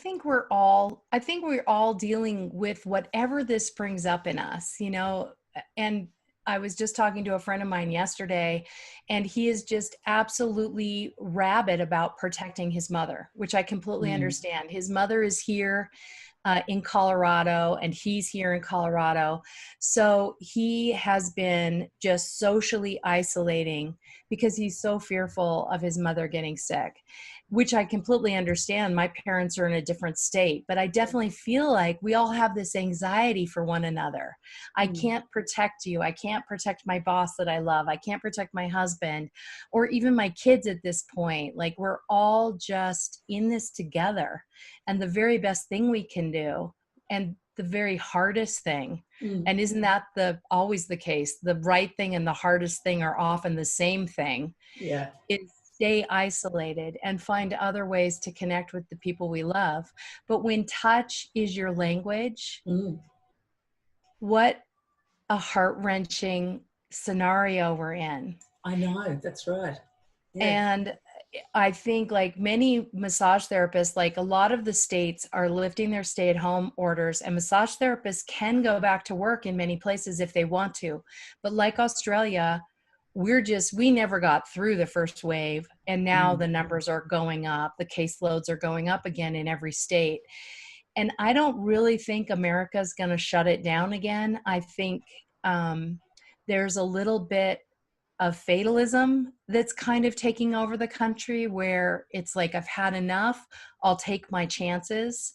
I think we're all dealing with whatever this brings up in us, you know, and I was just talking to a friend of mine yesterday, and he is just absolutely rabid about protecting his mother, which I completely understand. His mother is here in Colorado, and he's here in Colorado. So he has been just socially isolating because he's so fearful of his mother getting sick, which I completely understand. My parents are in a different state, but I definitely feel like we all have this anxiety for one another. I can't protect you. I can't protect my boss that I love. I can't protect my husband or even my kids at this point. Like, we're all just in this together. And the very best thing we can do, and the very hardest thing, and isn't that always the case? The right thing and the hardest thing are often the same thing. Yeah. Is stay isolated and find other ways to connect with the people we love. But when touch is your language, what a heart-wrenching scenario we're in. I know, that's right. Yeah. And I think, like many massage therapists, like a lot of the states are lifting their stay-at-home orders, and massage therapists can go back to work in many places if they want to. But like Australia, we never got through the first wave, and now the numbers are going up. The caseloads are going up again in every state. And I don't really think America's going to shut it down again. I think there's a little bit of fatalism that's kind of taking over the country, where it's like, I've had enough, I'll take my chances.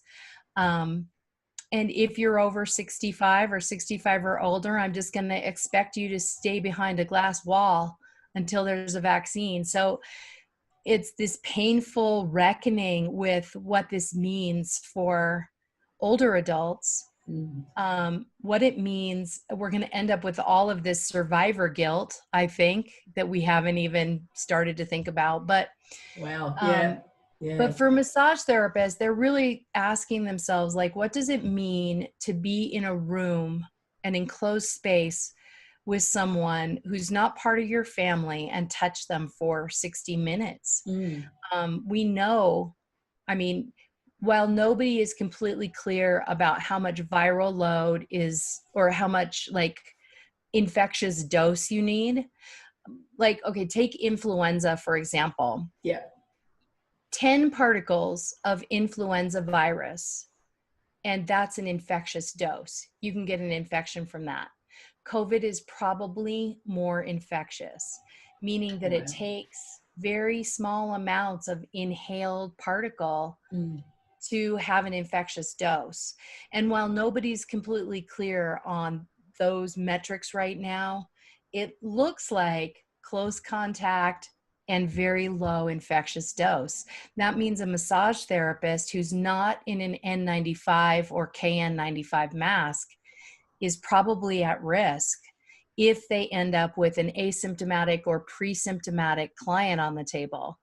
And if you're over 65 or 65 or older, I'm just going to expect you to stay behind a glass wall until there's a vaccine. So it's this painful reckoning with what this means for older adults. What it means. We're going to end up with all of this survivor guilt, I think, that we haven't even started to think about. But wow. Yeah. But for massage therapists, they're really asking themselves, like, what does it mean to be in a room, an enclosed space with someone who's not part of your family, and touch them for 60 minutes? We know, I mean, while nobody is completely clear about how much viral load is, or how much like infectious dose you need, like, okay, take influenza, for example. Yeah. 10 particles of influenza virus, and that's an infectious dose. You can get an infection from that. COVID is probably more infectious, meaning that it takes very small amounts of inhaled particle to have an infectious dose. And while nobody's completely clear on those metrics right now, it looks like close contact and very low infectious dose. That means a massage therapist who's not in an N95 or KN95 mask is probably at risk if they end up with an asymptomatic or pre-symptomatic client on the table.